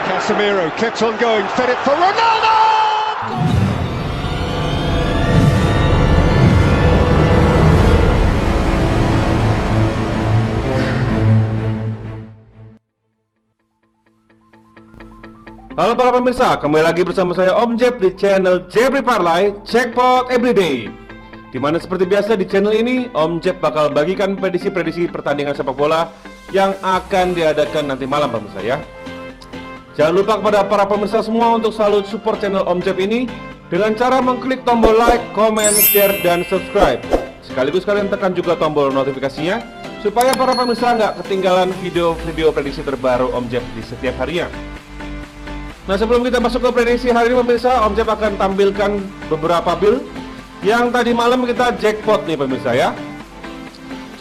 Casemiro kept on going, fed it for Ronaldo! Halo para pemirsa, kembali lagi bersama saya Om Jeb di channel Jebri Parlay Jackpot Everyday. Dimana seperti biasa di channel ini Om Jeb bakal bagikan prediksi-prediksi pertandingan sepak bola yang akan diadakan nanti malam pemirsa ya. Jangan lupa kepada para pemirsa semua untuk selalu support channel Om Jeb ini dengan cara mengklik tombol like, comment, share, dan subscribe. Sekaligus kalian tekan juga tombol notifikasinya supaya para pemirsa nggak ketinggalan video-video prediksi terbaru Om Jeb di setiap harinya. Nah, sebelum kita masuk ke prediksi hari ini pemirsa, Om Jeb akan tampilkan beberapa bill yang tadi malam kita jackpot nih pemirsa ya.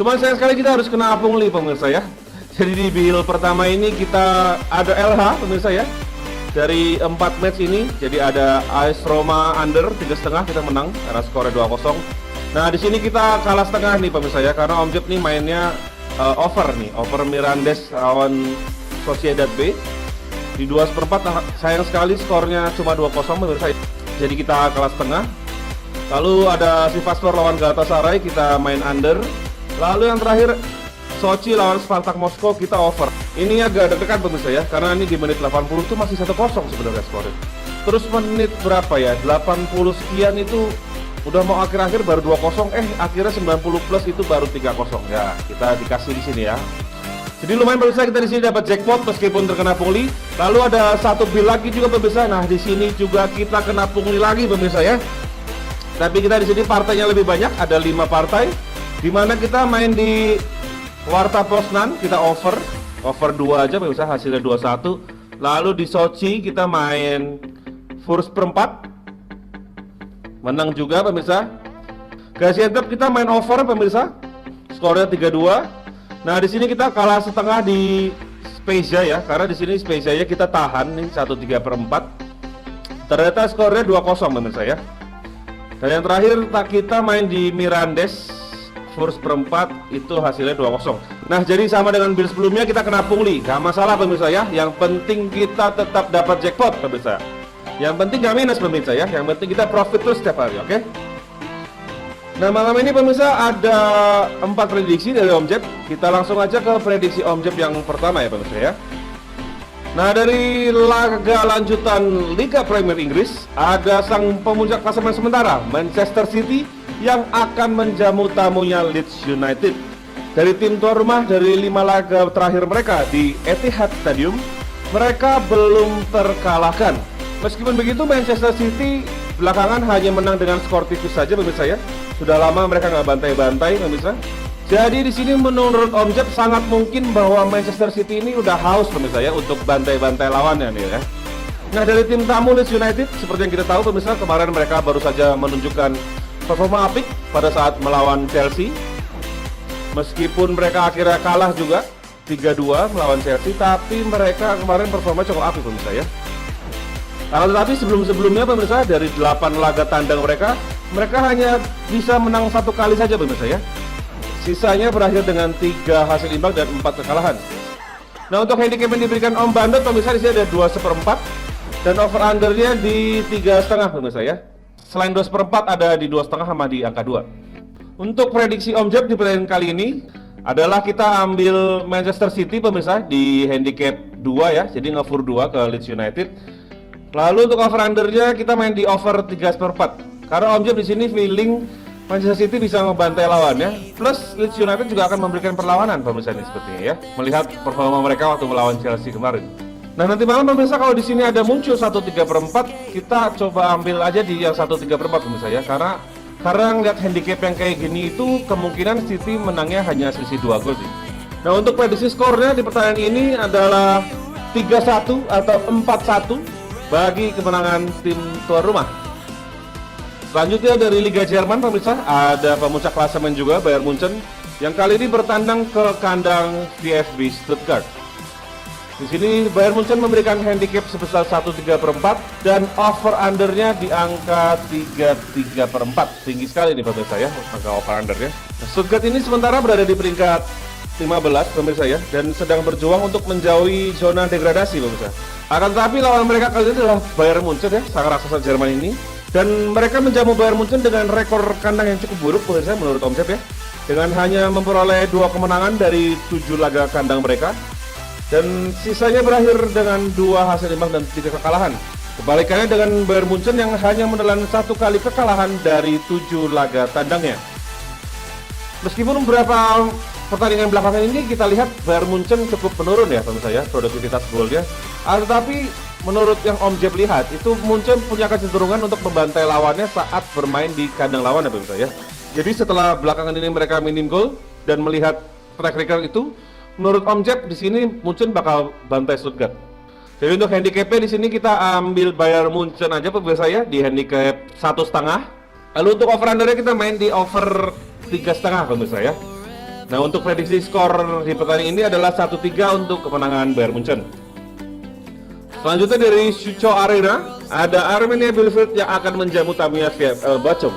Cuman sayang sekali kita harus kena pungli pemirsa ya. Jadi di bill pertama ini kita ada LH pemirsa ya. Dari 4 match ini, jadi ada AS Roma under 3,5 kita menang karena skornya 2-0. Nah, di sini kita kalah setengah nih pemirsa ya, karena Om Jeb nih mainnya over Mirandes lawan Sociedad B. Di 2/4 sayang sekali skornya cuma 2-0 pemirsa. Jadi kita kalah setengah. Lalu ada Sivasspor lawan Galatasaray kita main under. Lalu yang terakhir Sochi lawan Spartak Moskow kita over. Ini agak deg-degan pemirsa ya, karena ini di menit 80 itu masih 1-0 sebenarnya skornya. Terus menit berapa ya? 80 sekian itu udah mau akhir-akhir baru 2-0, akhirnya 90 plus itu baru 3-0. Ya, kita dikasih di sini ya. Jadi lumayan pemirsa, kita di sini dapat jackpot meskipun terkena pungli. Lalu ada satu bill lagi juga pemirsa. Nah, di sini juga kita kena pungli lagi pemirsa ya. Tapi kita di sini partainya lebih banyak, ada 5 partai. Di mana kita main di Warta Poznan, kita over 2 aja pemirsa, hasilnya 21. Lalu di Sochi kita main Furs perempat, menang juga pemirsa. Gaziantep kita main over pemirsa, skornya 3-2. Nah, di sini kita kalah setengah di Spezia ya, karena di sini Spezia kita tahan nih 1/3/4. Ternyata skornya 2-0 pemirsa ya. Dan yang terakhir kita main di Mirandes Furs perempat, itu hasilnya 2-0. Nah, jadi sama dengan bill sebelumnya kita kena pungli, gak masalah pemirsa ya. Yang penting kita tetap dapat jackpot pemirsa. Yang penting gak minus pemirsa ya. Yang penting kita profit terus setiap hari, oke? Nah, malam ini pemirsa ada 4 prediksi dari Om Jeb. Kita langsung aja ke prediksi Om Jeb yang pertama ya pemirsa ya. Nah, dari laga lanjutan Liga Premier Inggris, ada sang pemuncak klasemen sementara Manchester City yang akan menjamu tamunya Leeds United. Dari tim tuan rumah, dari 5 laga terakhir mereka di Etihad Stadium, mereka belum terkalahkan. Meskipun begitu, Manchester City belakangan hanya menang dengan skor tipis saja pemirsa ya. Sudah lama mereka nggak bantai-bantai pemirsa. Jadi di sini menurut Om Jeb sangat mungkin bahwa Manchester City ini udah haus pemirsa ya untuk bantai-bantai lawannya nih ya. Nah, dari tim tamu Leeds United seperti yang kita tahu pemirsa, kemarin mereka baru saja menunjukkan performa apik pada saat melawan Chelsea. Meskipun mereka akhirnya kalah juga 3-2 melawan Chelsea, tapi mereka kemarin performa cukup apik pemirsa ya. Akan tetapi sebelum-sebelumnya pemirsa, dari 8 laga tandang mereka hanya bisa menang 1 kali saja pemirsa ya. Sisanya berakhir dengan 3 hasil imbang dan 4 kekalahan. Nah, untuk handicap yang diberikan Om Bandot pemirsa, di sini ada 2/4 dan over undernya di 3,5 pemirsa ya. Selain 2/4 ada di 2,5 sama di angka 2. Untuk prediksi Om Jeb di pertandingan kali ini adalah kita ambil Manchester City pemirsa di handicap 2 ya. Jadi ngefur 2 ke Leeds United. Lalu untuk over undernya kita main di over 3/4. Karena Om Jeb di sini feeling Manchester City bisa ngebantai lawannya. Plus Leeds United juga akan memberikan perlawanan pemirsa ini sepertinya ya. Melihat performa mereka waktu melawan Chelsea kemarin. Nah, nanti malam pemirsa kalau di sini ada muncul 1/3/4, kita coba ambil aja di yang 1/3/4 pemirsa ya. Karena ngeliat handicap yang kayak gini itu kemungkinan City menangnya hanya selisih 2 gol sih. Nah, untuk prediksi skornya di pertandingan ini adalah 3-1 atau 4-1 bagi kemenangan tim tuan rumah. Selanjutnya dari Liga Jerman pemirsa, ada pemuncak klasemen juga Bayern Munchen yang kali ini bertandang ke kandang VfB Stuttgart. Di sini Bayern Munchen memberikan handicap sebesar 1/3/4 dan over undernya di angka 3/4. Tinggi sekali nih pemirsa ya, angka over undernya. Stuttgart ini sementara berada di peringkat 15 pemirsa ya, dan sedang berjuang untuk menjauhi zona degradasi pemirsa. Akan tetapi lawan mereka kali ini adalah Bayern Munchen ya, sang raksasa Jerman ini, dan mereka menjamu Bayern Munchen dengan rekor kandang yang cukup buruk pemirsa menurut Om Jeb ya, dengan hanya memperoleh 2 kemenangan dari 7 laga kandang mereka, dan sisanya berakhir dengan 2 hasil imbang dan 3 kekalahan. Kebalikannya dengan Bayern Munchen yang hanya menelan 1 kali kekalahan dari 7 laga tandangnya. Meskipun beberapa pertandingan belakangan ini kita lihat Bayern Munchen cukup menurun ya pemirsa ya, produktivitas golnya. Tetapi menurut yang Om Jeb lihat itu Munchen punya kecenderungan untuk membantai lawannya saat bermain di kandang lawan ya pemirsa ya. Jadi setelah belakangan ini mereka minim gol dan melihat track record itu, menurut Om Jeb di sini Munchen bakal bantai Stuttgart. Jadi untuk handicapnya di sini kita ambil Bayern Munchen aja pemirsa ya di handicap 1,5. Lalu untuk over undernya kita main di over 3,5 pemirsa ya. Nah untuk prediksi skor di pertandingan ini adalah 1-3 untuk kemenangan Bayern Munchen. Selanjutnya dari Sucho Arena ada Arminia Bielefeld yang akan menjamu Tamiya VfL Bochum.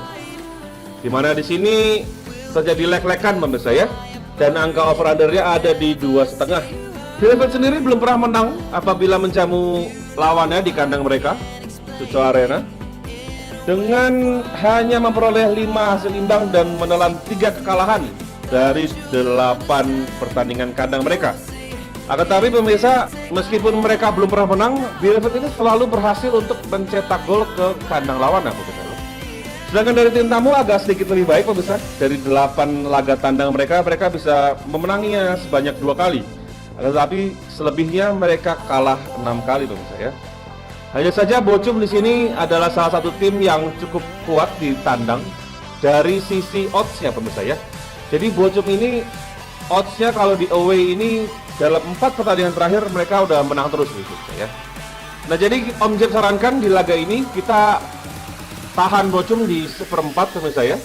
Dimana di sini terjadi lek-lekan pemirsa ya, dan angka over undernya ada di 2,5. Bielefeld sendiri belum pernah menang apabila menjamu lawannya di kandang mereka, Sucho Arena, dengan hanya memperoleh 5 hasil imbang dan menelan 3 kekalahan dari 8 pertandingan kandang mereka. Akan tetapi pemirsa, meskipun mereka belum pernah menang, Bielefeld ini selalu berhasil untuk mencetak gol ke kandang lawan ya pemirsa. Sedangkan dari tim tamu agak sedikit lebih baik pemirsa. Dari 8 laga tandang mereka bisa memenanginya sebanyak 2 kali. Akan tetapi selebihnya mereka kalah 6 kali pemirsa ya. Hanya saja Bochum di sini adalah salah satu tim yang cukup kuat di tandang dari sisi odds-nya pemirsa ya. Jadi Bochum ini odds-nya kalau di away ini dalam 4 pertandingan terakhir mereka udah menang terus gitu ya. Nah jadi Om Jeb sarankan di laga ini kita tahan Bochum di 1/4 pemirsa ya.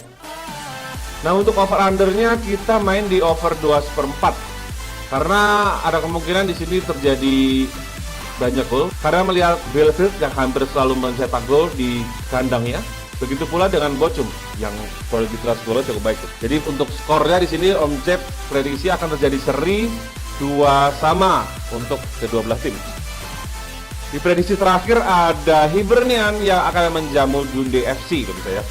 Nah untuk over undernya kita main di over 2/4 karena ada kemungkinan di sini terjadi banyak gol karena melihat Bielefeld yang hampir selalu mencetak gol di kandangnya. Begitu pula dengan Bochum yang produktivitas golnya cukup baik. Jadi untuk skornya di sini Om Jeb prediksi akan terjadi seri 2-2 untuk kedua belah tim. Di prediksi terakhir ada Hibernian yang akan menjamu Dundee FC pemirsa ya.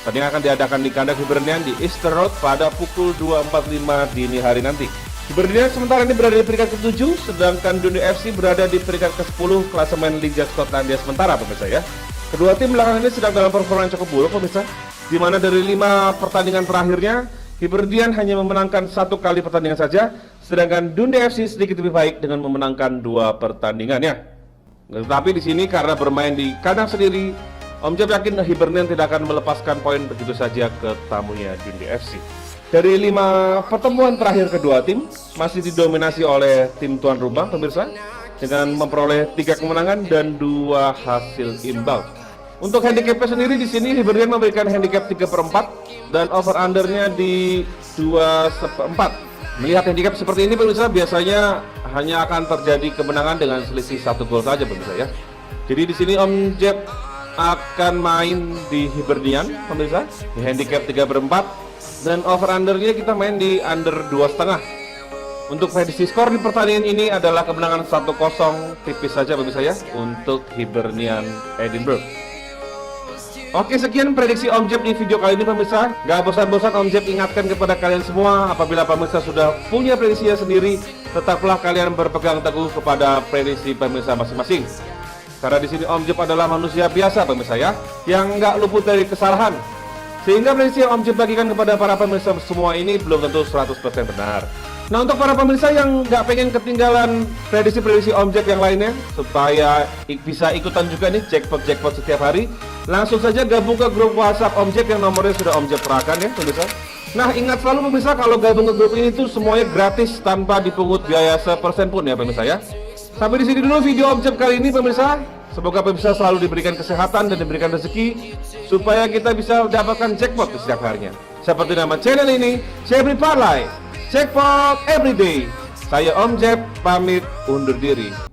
Tadi akan diadakan di kandang Hibernian di Easter Road pada pukul 2.45 dini hari nanti. Hibernian sementara ini berada di peringkat ke-7, sedangkan Dundee FC berada di peringkat ke-10 klasemen Liga Skotlandia sementara pemirsa ya. Kedua tim belakangan ini sedang dalam performa yang cukup buruk pemirsa, di mana dari 5 pertandingan terakhirnya Hibernian hanya memenangkan 1 kali pertandingan saja, sedangkan Dundee FC sedikit lebih baik dengan memenangkan 2 pertandingannya. Tetapi di sini karena bermain di kandang sendiri, Om Jeb yakin Hibernian tidak akan melepaskan poin begitu saja ke tamunya Dundee FC. Dari 5 pertemuan terakhir kedua tim masih didominasi oleh tim tuan rumah pemirsa dengan memperoleh 3 kemenangan dan 2 hasil imbang. Untuk handicapnya sendiri di sini Hibernian memberikan handicap 3/4 dan over undernya di 2/4. Melihat handicap seperti ini pemirsa biasanya hanya akan terjadi kemenangan dengan selisih 1 gol saja pemirsa ya. Jadi di sini Om Jeb akan main di Hibernian pemirsa di handicap 3/4 dan over undernya kita main di under 2,5. Untuk prediksi skor di pertandingan ini adalah kemenangan 1-0 tipis saja pemirsa ya untuk Hibernian Edinburgh. Oke, sekian prediksi Om Jeb di video kali ini pemirsa. Gak bosan-bosan Om Jeb ingatkan kepada kalian semua, apabila pemirsa sudah punya prediksinya sendiri, tetaplah kalian berpegang teguh kepada prediksi pemirsa masing-masing. Karena di sini Om Jeb adalah manusia biasa pemirsa ya, yang nggak luput dari kesalahan. Sehingga prediksi yang Om Jeb bagikan kepada para pemirsa semua ini belum tentu 100% benar. Nah untuk para pemirsa yang nggak pengen ketinggalan prediksi-prediksi Om Jeb yang lainnya, supaya bisa ikutan juga nih jackpot setiap hari, langsung saja gabung ke grup WhatsApp Om Jeb yang nomornya sudah Om Jeb serahkan ya pemirsa. Nah ingat selalu pemirsa, kalau gabung ke grup ini tuh semuanya gratis tanpa dipungut biaya sepersen pun ya pemirsa ya. Sampai di sini dulu video Om Jeb kali ini pemirsa. Semoga pemirsa selalu diberikan kesehatan dan diberikan rezeki supaya kita bisa mendapatkan jackpot di setiap harinya. Seperti nama channel ini, Jebri Parlay, Jackpot Everyday. Saya Om Jeb pamit undur diri.